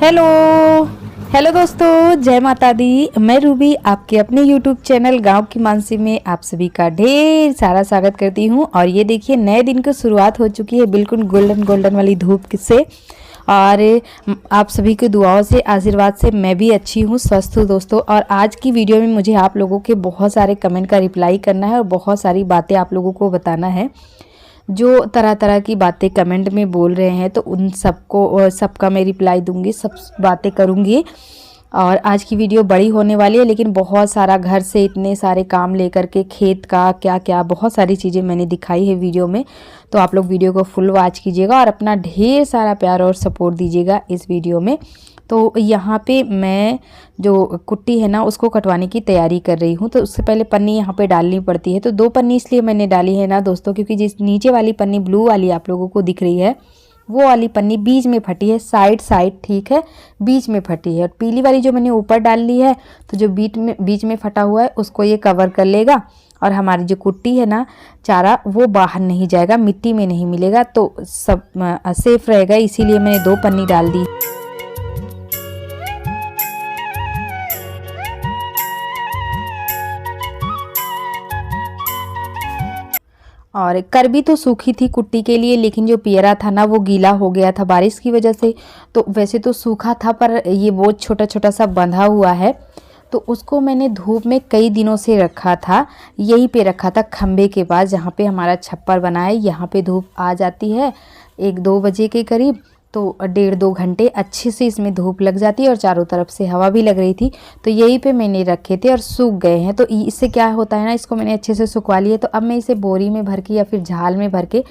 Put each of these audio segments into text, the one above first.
Hello hello दोस्तों, जय माता दी। मैं रूबी आपके अपने यूट्यूब चैनल गांव की मानसी में आप सभी का ढेर सारा स्वागत करती हूं। और ये देखिए, नए दिन की शुरुआत हो चुकी है बिल्कुल गोल्डन गोल्डन वाली धूप से। और आप सभी की दुआओं से, आशीर्वाद से मैं भी अच्छी हूँ, स्वस्थ हूँ दोस्तों। और आज की वीडियो में मुझे आप लोगों के बहुत सारे कमेंट का रिप्लाई करना है और बहुत सारी बातें आप लोगों को बताना है। जो तरह तरह की बातें कमेंट में बोल रहे हैं तो उन सबको सबका मैं रिप्लाई दूंगी, सब बातें करूंगी। और आज की वीडियो बड़ी होने वाली है, लेकिन बहुत सारा घर से इतने सारे काम लेकर के, खेत का क्या क्या बहुत सारी चीज़ें मैंने दिखाई है वीडियो में। तो आप लोग वीडियो को फुल वॉच कीजिएगा और अपना ढेर सारा प्यार और सपोर्ट दीजिएगा इस वीडियो में। तो यहाँ पे मैं जो कुट्टी है ना उसको कटवाने की तैयारी कर रही हूँ। तो उससे पहले पन्नी यहाँ पे डालनी पड़ती है। तो 2 पन्नी इसलिए मैंने डाली है ना दोस्तों, क्योंकि जिस नीचे वाली पन्नी ब्लू वाली आप लोगों को दिख रही है, वो वाली पन्नी बीच में फटी है, साइड साइड ठीक है, बीच में फटी है। और पीली वाली जो मैंने ऊपर डाल ली है, तो जो बीच में फटा हुआ है उसको ये कवर कर लेगा। और हमारी जो कुट्टी है ना, चारा वो बाहर नहीं जाएगा, मिट्टी में नहीं मिलेगा, तो सब सेफ रहेगा। इसीलिए मैंने 2 पन्नी डाल दी। और करबी तो सूखी थी कुट्टी के लिए, लेकिन जो पियरा था ना वो गीला हो गया था बारिश की वजह से। तो वैसे तो सूखा था, पर ये बहुत छोटा छोटा सा बंधा हुआ है। तो उसको मैंने धूप में कई दिनों से रखा था, यहीं पे रखा था खम्भे के पास जहाँ पे हमारा छप्पर बना है। यहाँ पे धूप आ जाती है 1-2 बजे के करीब, तो 1.5-2 घंटे अच्छे से इसमें धूप लग जाती है और चारों तरफ से हवा भी लग रही थी। तो यहीं पे मैंने रखे थे और सूख गए हैं। तो इससे क्या होता है ना, इसको मैंने अच्छे से सुखवा लिया। तो अब मैं इसे बोरी में भर के या फिर झाल में भर के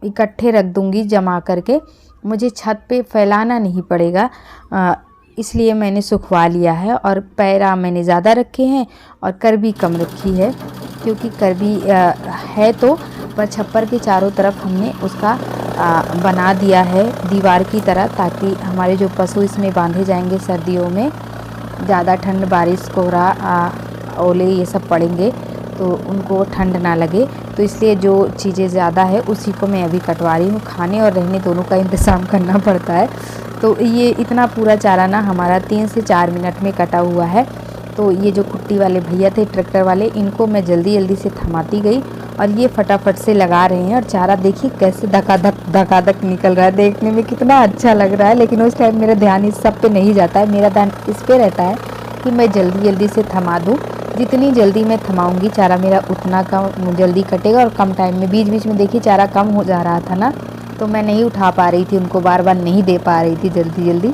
इकट्ठे रख दूँगी जमा करके। मुझे छत पे फैलाना नहीं पड़ेगा, इसलिए मैंने सुखवा लिया है। और पैरा मैंने ज़्यादा रखे हैं और करबी कम रखी है, क्योंकि करबी है तो पर छप्पर के चारों तरफ हमने उसका बना दिया है दीवार की तरह, ताकि हमारे जो पशु इसमें बांधे जाएंगे सर्दियों में, ज़्यादा ठंड, बारिश, कोहरा, ओले ये सब पड़ेंगे तो उनको ठंड ना लगे। तो इसलिए जो चीज़ें ज़्यादा है उसी को मैं अभी कटवा रही हूँ। खाने और रहने दोनों का इंतज़ाम करना पड़ता है। तो ये इतना पूरा चारा ना हमारा 3 से 4 मिनट में कटा हुआ है। तो ये जो कुट्टी वाले भैया थे, ट्रैक्टर वाले, इनको मैं जल्दी जल्दी से थमाती गई और ये फटाफट से लगा रहे हैं। और चारा देखिए कैसे धकाधक निकल रहा है, देखने में कितना अच्छा लग रहा है। लेकिन उस टाइम मेरा ध्यान इस सब पे नहीं जाता है, मेरा ध्यान इस पे रहता है कि मैं जल्दी जल्दी से थमा दूँ। जितनी जल्दी मैं थमाऊँगी चारा मेरा उतना कम जल्दी कटेगा और कम टाइम में। बीच बीच में देखिए चारा कम हो जा रहा था ना, तो मैं नहीं उठा पा रही थी उनको, बार बार नहीं दे पा रही थी जल्दी जल्दी,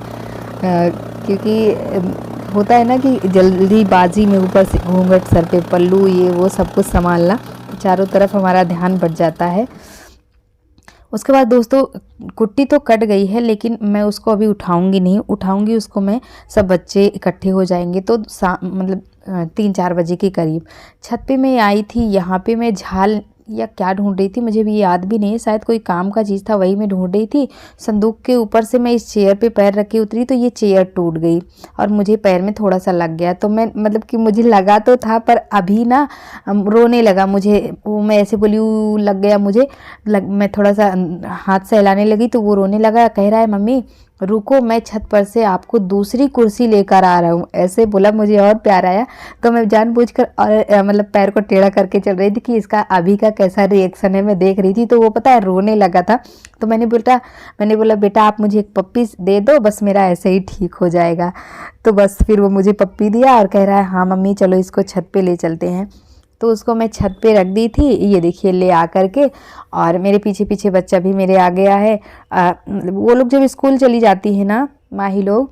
क्योंकि होता है ना कि जल्दीबाजी में ऊपर से घूंघट, सर पे पल्लू, ये वो सब कुछ संभालना, चारों तरफ हमारा ध्यान बढ़ जाता है। उसके बाद दोस्तों कुट्टी तो कट गई है, लेकिन मैं उसको अभी उठाऊंगी नहीं, उठाऊंगी उसको मैं, सब बच्चे इकट्ठे हो जाएंगे तो मतलब 3-4 बजे के करीब। छत पे मैं आई थी, यहाँ पे मैं झाल या क्या ढूंढ रही थी, मुझे भी याद भी नहीं है, शायद कोई काम का चीज़ था वही मैं ढूंढ रही थी। संदूक के ऊपर से मैं इस चेयर पे पैर रख के उतरी तो ये चेयर टूट गई और मुझे पैर में थोड़ा सा लग गया। तो मैं मतलब कि मुझे लगा तो था, पर अभी ना रोने लगा मुझे, वो मैं ऐसे बोली लग गया मुझे, मैं थोड़ा सा हाथ से हिलाने लगी तो वो रोने लगा, कह रहा है मम्मी रुको, मैं छत पर से आपको दूसरी कुर्सी लेकर आ रहा हूँ, ऐसे बोला। मुझे और प्यार आया, तो मैं जानबूझकर और मतलब पैर को टेढ़ा करके चल रही थी कि इसका अभी का कैसा रिएक्शन है, मैं देख रही थी। तो वो पता है रोने लगा था। तो मैंने बोला बेटा आप मुझे एक पप्पी दे दो, बस मेरा ऐसे ही ठीक हो जाएगा। तो बस फिर वो मुझे पप्पी दिया और कह रहा है हाँ मम्मी चलो इसको छत पे ले चलते हैं। तो उसको मैं छत पे रख दी थी, ये देखिए ले आ करके। और मेरे पीछे पीछे बच्चा भी मेरे आ गया है। वो लोग जब स्कूल चली जाती है ना माही लोग,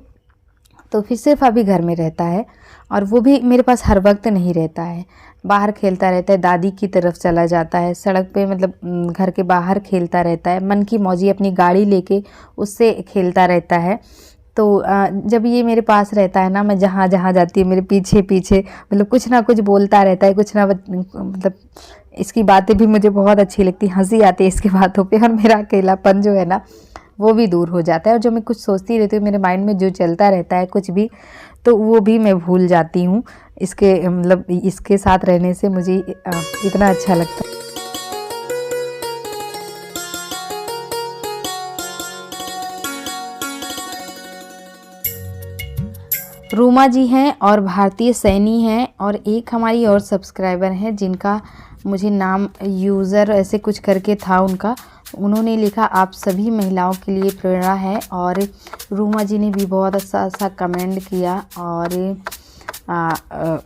तो फिर सिर्फ अभी घर में रहता है। और वो भी मेरे पास हर वक्त नहीं रहता है, बाहर खेलता रहता है, दादी की तरफ चला जाता है, सड़क पे मतलब घर के बाहर खेलता रहता है, मन की मौजी अपनी गाड़ी लेके उससे खेलता रहता है। तो जब ये मेरे पास रहता है ना, मैं जहाँ जहाँ जाती है मेरे पीछे पीछे मतलब कुछ ना कुछ बोलता रहता है, कुछ ना मतलब इसकी बातें भी मुझे बहुत अच्छी लगती, हंसी आती है इसकी बातों पे। और मेरा अकेलापन जो है ना वो भी दूर हो जाता है। और जो मैं कुछ सोचती रहती हूँ, मेरे माइंड में जो चलता रहता है कुछ भी, तो वो भी मैं भूल जाती हूँ। इसके मतलब इसके साथ रहने से मुझे इतना अच्छा लगता है। रूमा जी हैं और भारतीय सैनी हैं और एक हमारी और सब्सक्राइबर हैं जिनका मुझे नाम यूज़र ऐसे कुछ करके था उनका, उन्होंने लिखा आप सभी महिलाओं के लिए प्रेरणा है। और रूमा जी ने भी बहुत अच्छा कमेंट किया और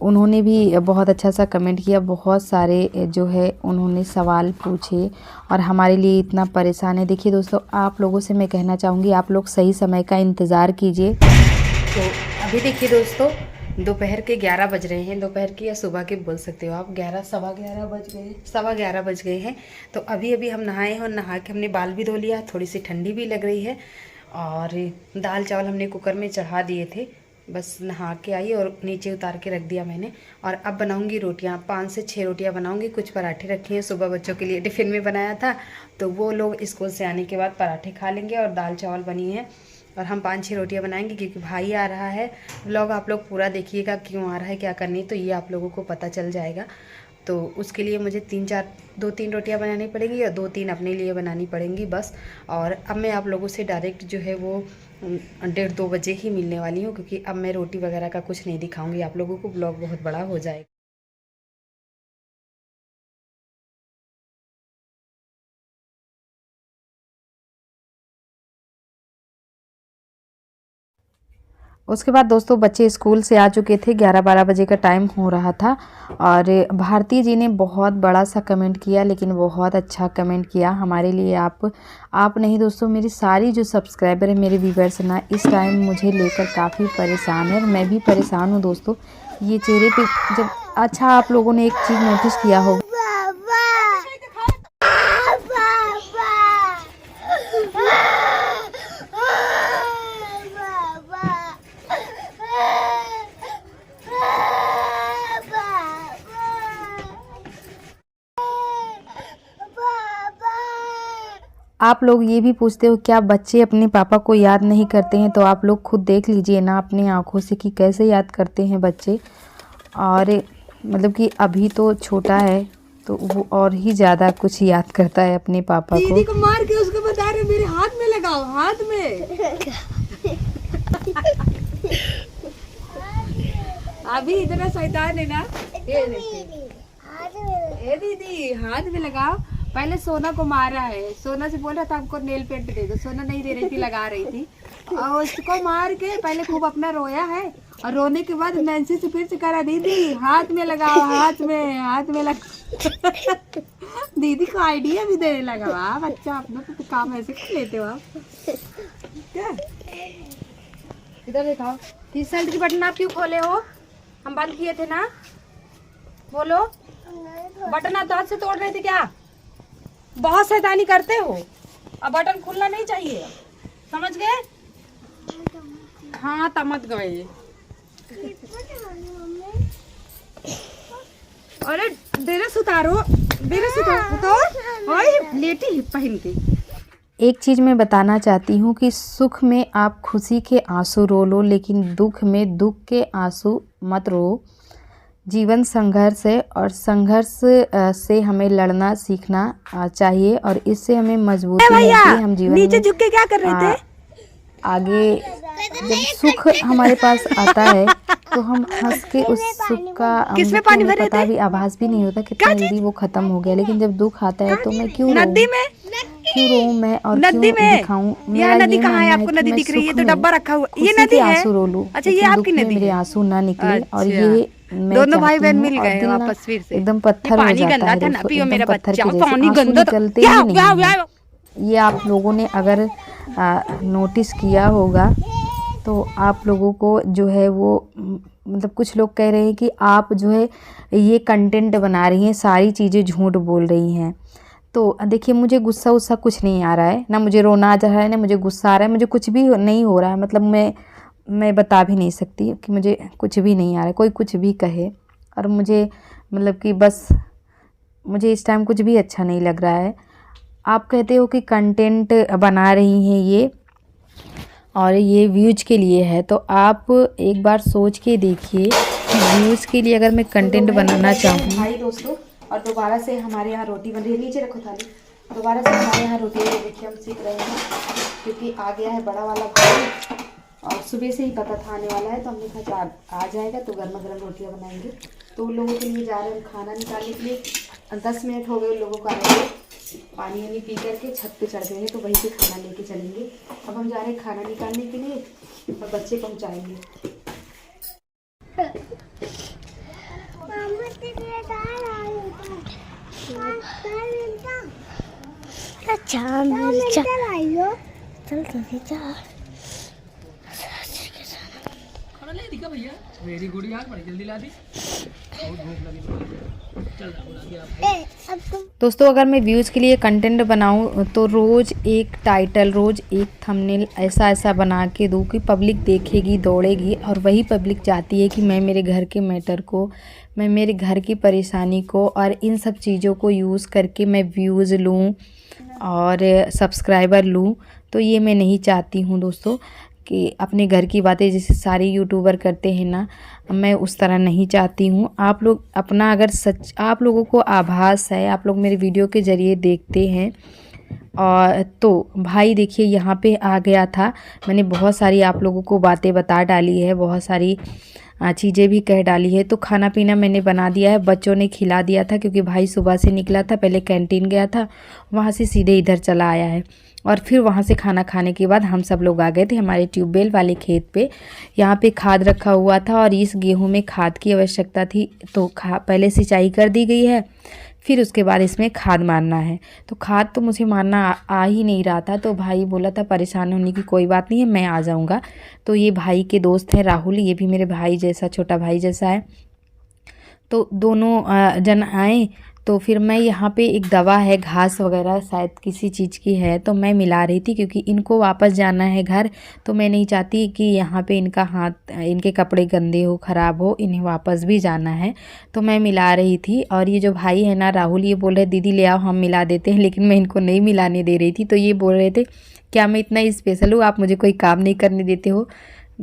उन्होंने भी बहुत अच्छा सा कमेंट किया। बहुत सारे जो है उन्होंने सवाल पूछे और हमारे लिए इतना परेशान है। देखिए दोस्तों, आप लोगों से मैं कहना चाहूँगी आप लोग सही समय का इंतज़ार कीजिए। तो अभी देखिए दोस्तों, दोपहर के 11 बज रहे हैं। दोपहर के या सुबह के बोल सकते हो आप, 11 सवा 11 बज गए, सवा 11 बज गए हैं। तो अभी अभी हम नहाए हैं और नहा के हमने बाल भी धो लिया। थोड़ी सी ठंडी भी लग रही है और दाल चावल हमने कुकर में चढ़ा दिए थे। बस नहा के आई और नीचे उतार के रख दिया मैंने। और अब बनाऊंगी रोटियां, 5 से 6 रोटियां बनाऊंगी। कुछ पराठे रखे हैं, सुबह बच्चों के लिए टिफ़िन में बनाया था, तो वो लोग स्कूल से आने के बाद पराठे खा लेंगे। और दाल चावल बनी है और हम 5-6 रोटियां बनाएंगे क्योंकि भाई आ रहा है। व्लॉग आप लोग पूरा देखिएगा, क्यों आ रहा है, क्या करनी, तो ये आप लोगों को पता चल जाएगा। तो उसके लिए मुझे 2-3 रोटियां बनानी पड़ेंगी और 2-3 अपने लिए बनानी पड़ेंगी बस। और अब मैं आप लोगों से डायरेक्ट जो है वो 1:30-2 बजे ही मिलने वाली हूँ, क्योंकि अब मैं रोटी वगैरह का कुछ नहीं दिखाऊंगी आप लोगों को, ब्लॉग बहुत बड़ा हो जाएगा। उसके बाद दोस्तों बच्चे स्कूल से आ चुके थे, 11-12 बजे का टाइम हो रहा था। और भारती जी ने बहुत बड़ा सा कमेंट किया, लेकिन बहुत अच्छा कमेंट किया हमारे लिए। आप नहीं दोस्तों, मेरी सारी जो सब्सक्राइबर है, मेरे व्यूवर्स ना इस टाइम मुझे लेकर काफ़ी परेशान है और मैं भी परेशान हूँ दोस्तों। ये चेहरे पे जब अच्छा आप लोगों ने एक चीज़ नोटिस किया होगा, आप लोग ये भी पूछते हो क्या बच्चे अपने पापा को याद नहीं करते हैं, तो आप लोग खुद देख लीजिए ना अपनी आंखों से कि कैसे याद करते हैं बच्चे। और मतलब कि अभी तो छोटा है तो वो और ही ज़्यादा कुछ याद करता है अपने पापा को। दीदी को मार के उसको बता रहे मेरे हाथ में लगाओ, हाथ में। अभी इतना शैतान है ना। ए दीदी हाथ में लगाओ। पहले सोना को मारा है, सोना से बोला था हमको नेल पेंट दे दो, सोना नहीं दे रही थी, लगा रही थी। और उसको मार के पहले खूब अपना रोया है और रोने के बाद नैन्सी से फिर से करा दीदी हाथ में लगाओ, हाथ में लगा। दीदी को आइडिया भी देने लगा। वाह बच्चा, अपना तो काम ऐसे कर लेते हो आप। क्या इधर दिखाओ, टी शर्ट की बटन आप क्यों खोले हो? हम बंद किए थे ना, बोलो। बटन आप हाथ से तोड़ रहे थे क्या? बहुत शैतानी करते हो। अब बटन खुलना नहीं चाहिए, समझ गए? हाँ तमत गए। अरे ड्रेस उतारो, ड्रेस उतारो, लेटी पहन के। एक चीज़ मैं बताना चाहती हूँ कि सुख में आप खुशी के आंसू रो लो, लेकिन दुख में दुख के आंसू मत रो। जीवन संघर्ष है और संघर्ष से हमें लड़ना सीखना चाहिए और इससे हमें मजबूती मिलती है। हम जीवन नीचे झुक के क्या कर रहे थे? आगे जब सुख हमारे पास आता है तो हम हंस के उस सुख का किसमें पानी भरे पता भी आभास भी नहीं होता कितना जल्दी वो खत्म हो गया। लेकिन जब दुख आता है तो मैं क्यों नदी में, क्यों रोऊं मैं और नदी क्यों दिखाऊं? यहाँ नदी कहाँ है? आपको नदी दिख रही है तो डब्बा रखा हुआ, ये नदी है। आंसू रो लूं। अच्छा ये आपकी नदी, मेरे आंसू ना निकले। और ये दोनों भाई बहन मिल गए वापस फिर से। एकदम पत्थर हो जाता है दोस्तों, पियो मेरा पत्थर बच्चा, के जैसे पानी आंसू गंदा निकलते ही नहीं हैं। ये आप लोगों ने अगर नोटिस किया होगा तो आप लोगों को जो है वो मतलब कुछ लोग कह रहे हैं कि आप जो है ये कंटेंट बना रही हैं, सारी चीज़ें झूठ बोल रही हैं। तो देखिए मुझे गुस्सा उस्सा कुछ नहीं आ रहा है, ना मुझे रोना आ रहा है, ना मुझे गुस्सा आ रहा है, मुझे कुछ भी नहीं हो रहा है। मतलब मैं बता भी नहीं सकती कि मुझे कुछ भी नहीं आ रहा है, कोई कुछ भी कहे। और मुझे मतलब कि बस मुझे इस टाइम कुछ भी अच्छा नहीं लग रहा है। आप कहते हो कि कंटेंट बना रही हैं ये और ये व्यूज के लिए है, तो आप एक बार सोच के देखिए व्यूज़ के लिए अगर मैं कंटेंट बनाना चाहूँ। भाई दोस्तों, और दोबारा से हमारे यहाँ रोटी बन रही है, नीचे रखो थाली। दोबारा से हमारे यहाँ रोटी देखिए हम सीख रहे हैं क्योंकि आ गया है बड़ा वाला भाई और सुबह से ही पता था आने वाला है, तो हमने कहा आ जाएगा तो गर्मा गर्म रोटियां बनाएंगे। तो उन लोगों के लिए जा रहे हैं खाना निकालने के लिए। 10 मिनट हो गए उन लोगों को आए, पानी वानी पी करके छत पे चढ़ गए हैं, तो वहीं से खाना लेके चलेंगे। अब हम जा रहे हैं खाना निकालने के लिए और बच्चे पहुँचाएँगे। अच्छा मिर्चा चल भैया वेरी गुड यार, बड़ी जल्दी ला दी। बहुत भूख लगी चल दोस्तों, अगर मैं व्यूज़ के लिए कंटेंट बनाऊं तो रोज़ एक टाइटल, रोज़ एक थंबनेल ऐसा बना के दूँ कि पब्लिक देखेगी, दौड़ेगी, और वही पब्लिक चाहती है कि मैं मेरे घर के मैटर को, मैं मेरे घर की परेशानी को और इन सब चीज़ों को यूज़ करके मैं व्यूज़ लूँ और सब्सक्राइबर लूँ। तो ये मैं नहीं चाहती हूँ दोस्तों कि अपने घर की बातें जैसे सारे यूट्यूबर करते हैं ना, मैं उस तरह नहीं चाहती हूँ। आप लोग अपना, अगर सच आप लोगों को आभास है, आप लोग मेरे वीडियो के ज़रिए देखते हैं, और तो भाई देखिए यहाँ पे आ गया था। मैंने बहुत सारी आप लोगों को बातें बता डाली है, बहुत सारी चीज़ें भी कह डाली है। तो खाना पीना मैंने बना दिया है, बच्चों ने खिला दिया था, क्योंकि भाई सुबह से निकला था, पहले कैंटीन गया था, वहाँ से सीधे इधर चला आया है, और फिर वहाँ से खाना खाने के बाद हम सब लोग आ गए थे हमारे ट्यूबवेल वाले खेत पे। यहाँ पे खाद रखा हुआ था और इस गेहूं में खाद की आवश्यकता थी, तो पहले सिंचाई कर दी गई है, फिर उसके बाद इसमें खाद मारना है। तो खाद तो मुझे मारना आ ही नहीं रहा था, तो भाई बोला था परेशान होने की कोई बात नहीं है, मैं आ जाऊँगा। तो ये भाई के दोस्त हैं राहुल, ये भी मेरे भाई जैसा, छोटा भाई जैसा है। तो दोनों जन आए, तो फिर मैं यहाँ पे एक दवा है, घास वगैरह शायद किसी चीज़ की है, तो मैं मिला रही थी, क्योंकि इनको वापस जाना है घर, तो मैं नहीं चाहती कि यहाँ पे इनका हाथ, इनके कपड़े गंदे हो, ख़राब हो, इन्हें वापस भी जाना है, तो मैं मिला रही थी। और ये जो भाई है ना राहुल, ये बोल रहे दीदी ले आओ हम मिला देते हैं, लेकिन मैं इनको नहीं मिलाने दे रही थी। तो ये बोल रहे थे क्या मैं इतना स्पेशल हूँ, आप मुझे कोई काम नहीं करने देते हो।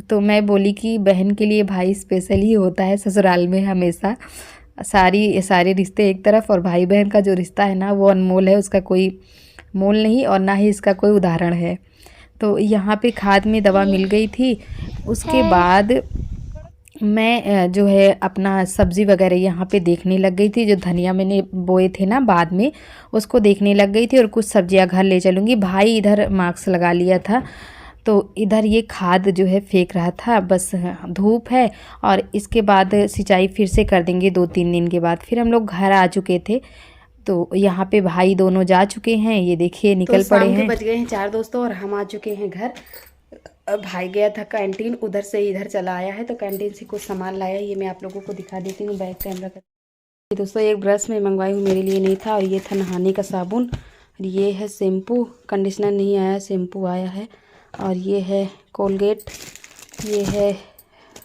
तो मैं बोली कि बहन के लिए भाई स्पेशल ही होता है ससुराल में हमेशा। सारे रिश्ते एक तरफ, और भाई बहन का जो रिश्ता है ना वो अनमोल है, उसका कोई मोल नहीं और ना ही इसका कोई उदाहरण है। तो यहाँ पे खाद में दवा मिल गई थी। उसके बाद मैं जो है अपना सब्ज़ी वगैरह यहाँ पे देखने लग गई थी, जो धनिया मैंने बोए थे ना बाद में, उसको देखने लग गई थी, और कुछ सब्जियाँ घर ले चलूँगी। भाई इधर मास्क लगा लिया था, तो इधर ये खाद जो है फेंक रहा था, बस धूप है, और इसके बाद सिंचाई फिर से कर देंगे 2-3 दिन के बाद। फिर हम लोग घर आ चुके थे, तो यहाँ पे भाई दोनों जा चुके हैं, ये देखिए निकल पड़े हैं। बज गए हैं 4 दोस्तों, और हम आ चुके हैं घर। भाई गया था कैंटीन, उधर से इधर चला आया है, तो कैंटीन से कुछ सामान लाया, ये मैं आप लोगों को दिखा देती हूँ बैक कैमरा कर। दोस्तों एक ब्रश मैं मंगवाई हूँ, मेरे लिए नहीं था, और ये था नहाने का साबुन, और ये है शैम्पू, कंडीशनर नहीं आया, शैम्पू आया है, और ये है कोलगेट, ये है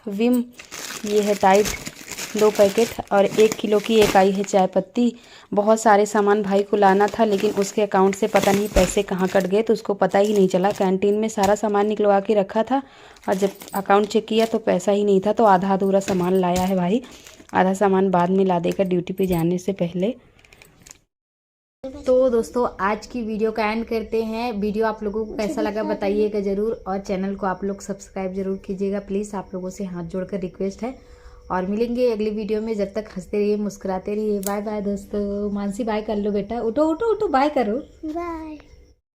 विम, ये है टाइड 2 पैकेट, और 1 किलो की एक आई है चाय पत्ती। बहुत सारे सामान भाई को लाना था, लेकिन उसके अकाउंट से पता नहीं पैसे कहाँ कट गए, तो उसको पता ही नहीं चला। कैंटीन में सारा सामान निकलवा के रखा था, और जब अकाउंट चेक किया तो पैसा ही नहीं था, तो आधा अधूरा सामान लाया है भाई, आधा सामान बाद में ला देगा ड्यूटी पे जाने से पहले। तो दोस्तों आज की वीडियो का एंड करते हैं। वीडियो आप लोगों को कैसा लगा बताइएगा ज़रूर, और चैनल को आप लोग सब्सक्राइब ज़रूर कीजिएगा प्लीज़, आप लोगों से हाथ जोड़कर रिक्वेस्ट है। और मिलेंगे अगली वीडियो में, जब तक हंसते रहिए, मुस्कुराते रहिए। बाय बाय दोस्तों। मानसी बाय कर लो बेटा, उठो उठो उठो, बाय करो, बाय।